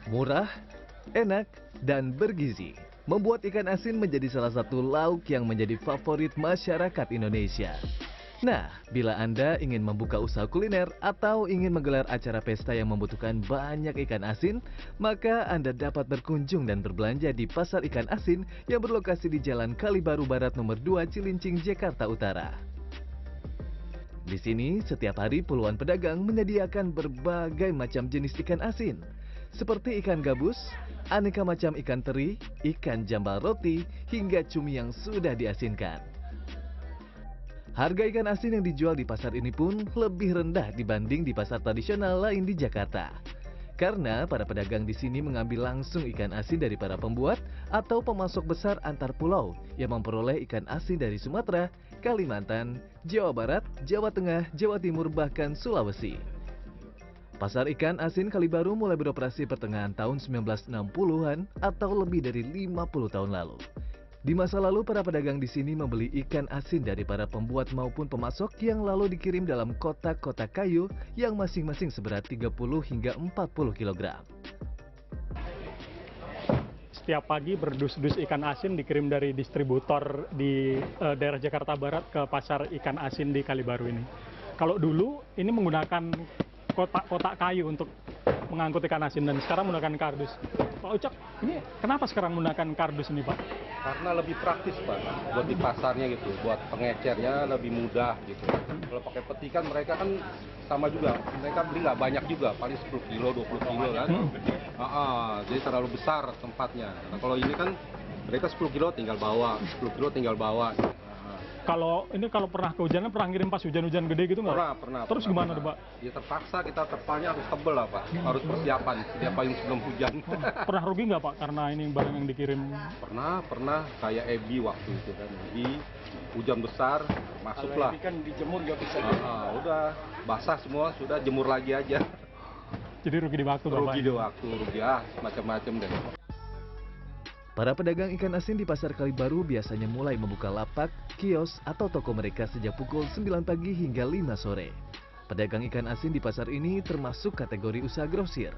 Murah, enak, dan bergizi membuat ikan asin menjadi salah satu lauk yang menjadi favorit masyarakat Indonesia. Nah, bila Anda ingin membuka usaha kuliner atau ingin menggelar acara pesta yang membutuhkan banyak ikan asin, maka Anda dapat berkunjung dan berbelanja di Pasar Ikan Asin yang berlokasi di Jalan Kalibaru Barat nomor 2 Cilincing, Jakarta Utara. Di sini, setiap hari puluhan pedagang menyediakan berbagai macam jenis ikan asin, seperti ikan gabus, aneka macam ikan teri, ikan jambal roti, hingga cumi yang sudah diasinkan. Harga ikan asin yang dijual di pasar ini pun lebih rendah dibanding di pasar tradisional lain di Jakarta. Karena para pedagang di sini mengambil langsung ikan asin dari para pembuat atau pemasok besar antar pulau yang memperoleh ikan asin dari Sumatera, Kalimantan, Jawa Barat, Jawa Tengah, Jawa Timur, bahkan Sulawesi. Pasar ikan asin Kalibaru mulai beroperasi pertengahan tahun 1960-an atau lebih dari 50 tahun lalu. Di masa lalu, para pedagang di sini membeli ikan asin dari para pembuat maupun pemasok yang lalu dikirim dalam kotak-kotak kayu yang masing-masing seberat 30 hingga 40 kg. Setiap pagi berdus-dus ikan asin dikirim dari distributor di daerah Jakarta Barat ke pasar ikan asin di Kalibaru ini. Kalau dulu ini menggunakan kotak-kotak kayu untuk mengangkut ikan asin dan sekarang menggunakan kardus. Pak Ucok, ini kenapa sekarang menggunakan kardus ini, Pak? Karena lebih praktis, Pak, buat di pasarnya gitu, buat pengecernya lebih mudah gitu. Kalau pakai peti kan mereka kan sama juga, mereka beli nggak banyak juga, paling 10 kilo, 20 kilo kan. Jadi terlalu besar tempatnya. Nah, kalau ini kan mereka 10 kilo tinggal bawa, 10 kilo tinggal bawa. Kalau pernah kehujanan, pernah ngirim pas hujan-hujan gede gitu nggak? Pernah. Terus gimana tuh, Pak? Ya terpaksa kita terpalnya harus tebel lah, Pak. Harus persiapan setiap payung sebelum hujan. Pernah rugi nggak, Pak, karena ini barang yang dikirim? Pernah kayak Ebi waktu itu kan. Ebi hujan besar masuklah. Kalau Ebi kan dijemur nggak bisa. Udah basah semua, sudah jemur lagi aja. Jadi rugi di waktu, Bapak? Rugi di waktu, macam-macam deh. Para pedagang ikan asin di Pasar Kalibaru biasanya mulai membuka lapak, kios, atau toko mereka sejak pukul 9 pagi hingga 5 sore. Pedagang ikan asin di pasar ini termasuk kategori usaha grosir.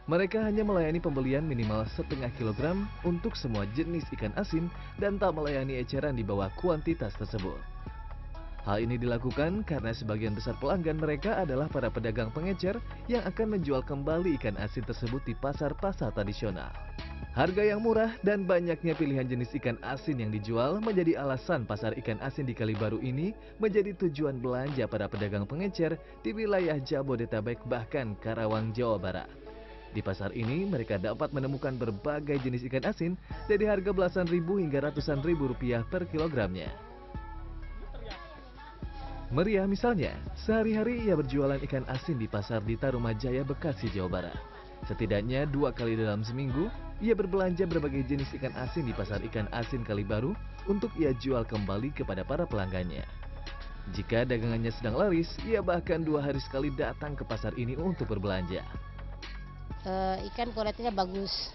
Mereka hanya melayani pembelian minimal setengah kilogram untuk semua jenis ikan asin dan tak melayani eceran di bawah kuantitas tersebut. Hal ini dilakukan karena sebagian besar pelanggan mereka adalah para pedagang pengecer yang akan menjual kembali ikan asin tersebut di pasar-pasar tradisional. Harga yang murah dan banyaknya pilihan jenis ikan asin yang dijual menjadi alasan pasar ikan asin di Kalibaru ini menjadi tujuan belanja para pedagang pengecer di wilayah Jabodetabek bahkan Karawang, Jawa Barat. Di pasar ini mereka dapat menemukan berbagai jenis ikan asin dari harga belasan ribu hingga ratusan ribu rupiah per kilogramnya. Meriah misalnya, sehari-hari ia berjualan ikan asin di pasar di Tarumajaya, Bekasi, Jawa Barat. Setidaknya 2 kali dalam seminggu, ia berbelanja berbagai jenis ikan asin di Pasar Ikan Asin Kalibaru untuk ia jual kembali kepada para pelanggannya. Jika dagangannya sedang laris, ia bahkan 2 hari sekali datang ke pasar ini untuk berbelanja. Ikan kualitasnya bagus,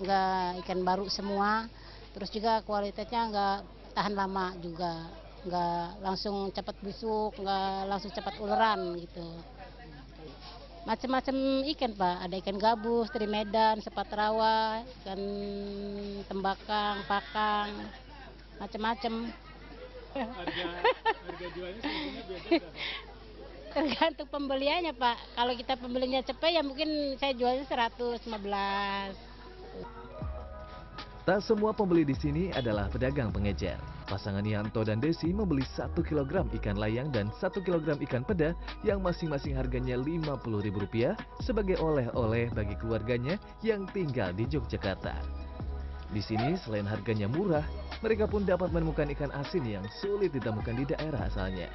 nggak ikan baru semua, terus juga kualitasnya nggak tahan lama juga, nggak langsung cepat busuk, nggak langsung cepat uleran gitu. Macam-macam ikan, Pak, ada ikan gabus, teri Medan, sepat rawa, ikan tembakang, pakang, macam-macam. Harga jualnya sebetulnya beda. Tergantung pembeliannya, Pak. Kalau kita pembelinya cepat ya mungkin saya jualnya 115. Tak semua pembeli di sini adalah pedagang pengecer. Pasangan Yanto dan Desi membeli 1 kg ikan layang dan 1 kg ikan peda yang masing-masing harganya Rp50.000 sebagai oleh-oleh bagi keluarganya yang tinggal di Yogyakarta. Di sini selain harganya murah, mereka pun dapat menemukan ikan asin yang sulit ditemukan di daerah asalnya.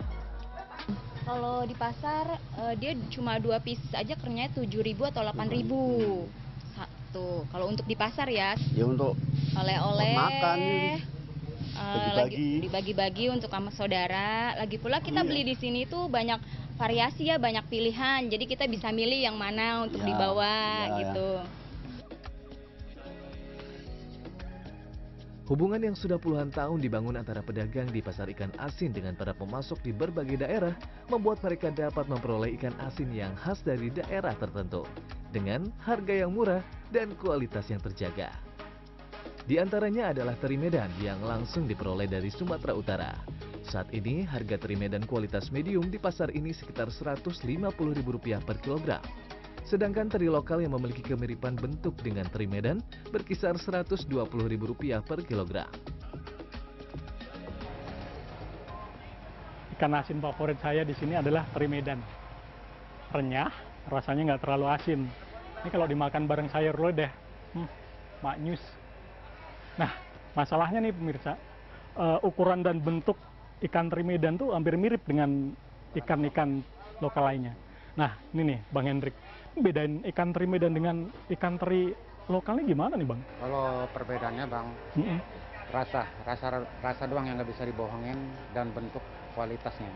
Kalau di pasar dia cuma 2 pieces aja kerennya 7.000 atau 8.000 satu. Kalau untuk di pasar ya. Ya untuk oleh-oleh makan, dibagi-bagi untuk sama saudara. Lagi pula kita beli di sini tuh banyak variasi ya, banyak pilihan. Jadi kita bisa milih yang mana untuk dibawa gitu. Hubungan yang sudah puluhan tahun dibangun antara pedagang di pasar ikan asin dengan para pemasok di berbagai daerah membuat mereka dapat memperoleh ikan asin yang khas dari daerah tertentu dengan harga yang murah dan kualitas yang terjaga. Di antaranya adalah teri Medan yang langsung diperoleh dari Sumatera Utara. Saat ini harga teri Medan kualitas medium di pasar ini sekitar Rp150.000 per kilogram. Sedangkan teri lokal yang memiliki kemiripan bentuk dengan teri Medan berkisar Rp120.000 per kilogram. Ikan asin favorit saya di sini adalah teri Medan. Renyah, rasanya nggak terlalu asin. Ini kalau dimakan bareng sayur lodeh, maknyus. Nah, masalahnya nih pemirsa, ukuran dan bentuk ikan teri Medan tuh hampir mirip dengan ikan-ikan lokal lainnya. Nah, ini nih Bang Hendrik, bedain ikan teri Medan dengan ikan teri lokalnya gimana nih Bang? Kalau perbedaannya Bang, rasa doang yang nggak bisa dibohongin dan bentuk kualitasnya.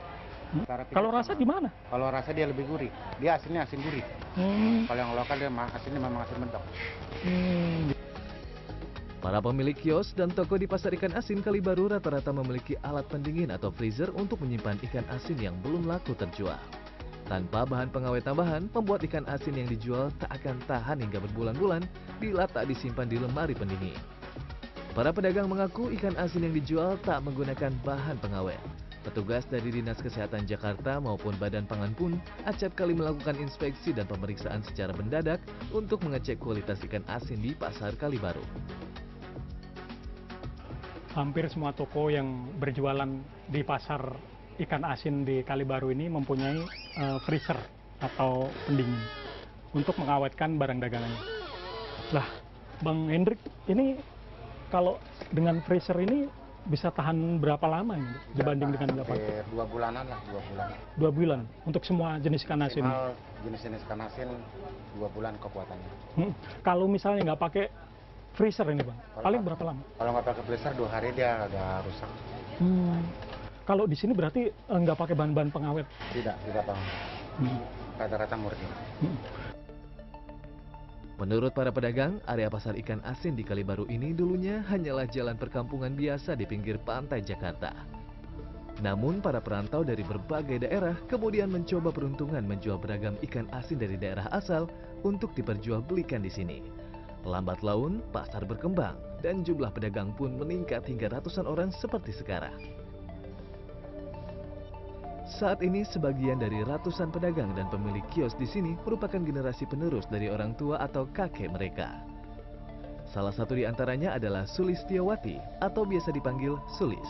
Kalau rasa gimana? Kalau rasa dia lebih gurih, dia asinnya asin gurih. Kalau yang lokal dia asinnya memang asin medok. Para pemilik kios dan toko di pasar ikan asin Kalibaru rata-rata memiliki alat pendingin atau freezer untuk menyimpan ikan asin yang belum laku terjual. Tanpa bahan pengawet tambahan, membuat ikan asin yang dijual tak akan tahan hingga berbulan-bulan bila tak disimpan di lemari pendingin. Para pedagang mengaku ikan asin yang dijual tak menggunakan bahan pengawet. Petugas dari Dinas Kesehatan Jakarta maupun Badan Pangan pun acap kali melakukan inspeksi dan pemeriksaan secara mendadak untuk mengecek kualitas ikan asin di pasar Kalibaru. Hampir semua toko yang berjualan di pasar ikan asin di Kalibaru ini mempunyai freezer atau pendingin untuk mengawetkan barang dagangannya. Lah, Bang Hendrik, ini kalau dengan freezer ini bisa tahan berapa lama ini dibanding dengan berapa? 2 bulanan lah, 2 bulan. 2 bulan untuk semua jenis ikan asin. Jenis-jenis ikan asin 2 bulan kekuatannya. Kalau misalnya nggak pakai freezer ini Bang, paling berapa lama? Kalau nggak pakai freezer 2 hari dia agak rusak. Kalau di sini berarti nggak pakai bahan-bahan pengawet? Tidak Bang. Rata-rata murni. Menurut para pedagang, area pasar ikan asin di Kalibaru ini dulunya hanyalah jalan perkampungan biasa di pinggir pantai Jakarta. Namun para perantau dari berbagai daerah kemudian mencoba peruntungan menjual beragam ikan asin dari daerah asal untuk diperjualbelikan di sini. Lambat laun, pasar berkembang dan jumlah pedagang pun meningkat hingga ratusan orang seperti sekarang. Saat ini sebagian dari ratusan pedagang dan pemilik kios di sini merupakan generasi penerus dari orang tua atau kakek mereka. Salah satu di antaranya adalah Sulistiawati atau biasa dipanggil Sulis.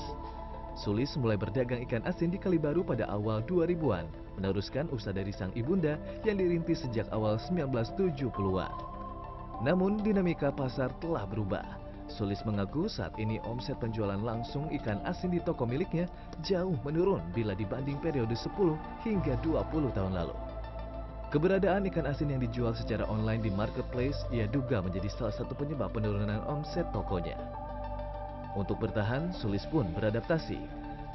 Sulis mulai berdagang ikan asin di Kalibaru pada awal 2000-an, meneruskan usaha dari sang ibunda yang dirintis sejak awal 1970-an. Namun dinamika pasar telah berubah. Sulis mengaku saat ini omset penjualan langsung ikan asin di toko miliknya jauh menurun bila dibanding periode 10 hingga 20 tahun lalu. Keberadaan ikan asin yang dijual secara online di marketplace ia duga menjadi salah satu penyebab penurunan omset tokonya. Untuk bertahan, Sulis pun beradaptasi.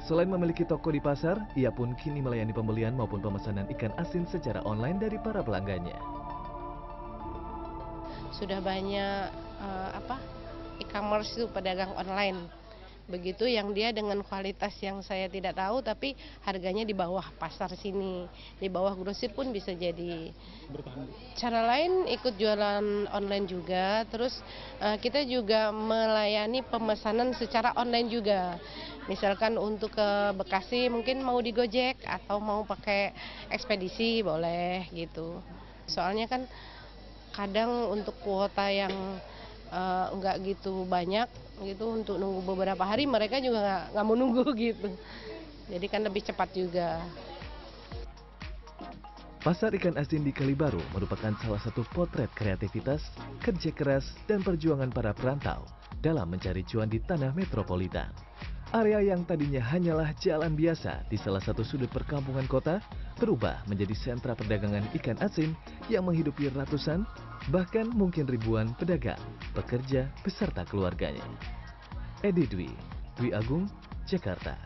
Selain memiliki toko di pasar, ia pun kini melayani pembelian maupun pemesanan ikan asin secara online dari para pelanggannya. Sudah banyak e-commerce itu pedagang online. Begitu yang dia dengan kualitas yang saya tidak tahu tapi harganya di bawah pasar sini, di bawah grosir pun bisa jadi. Cara lain ikut jualan online juga, terus kita juga melayani pemesanan secara online juga. Misalkan untuk ke Bekasi mungkin mau di Gojek atau mau pakai ekspedisi boleh gitu. Soalnya kan kadang untuk kuota yang nggak gitu banyak gitu untuk nunggu beberapa hari mereka juga nggak mau nunggu gitu, jadi kan lebih cepat juga. Pasar ikan asin di Kalibaru merupakan salah satu potret kreativitas, kerja keras, dan perjuangan para perantau dalam mencari cuan di tanah metropolitan. Area yang tadinya hanyalah jalan biasa di salah satu sudut perkampungan kota berubah menjadi sentra perdagangan ikan asin yang menghidupi ratusan, bahkan mungkin ribuan pedagang, pekerja, beserta keluarganya. Edi Dwi Agung, Jakarta.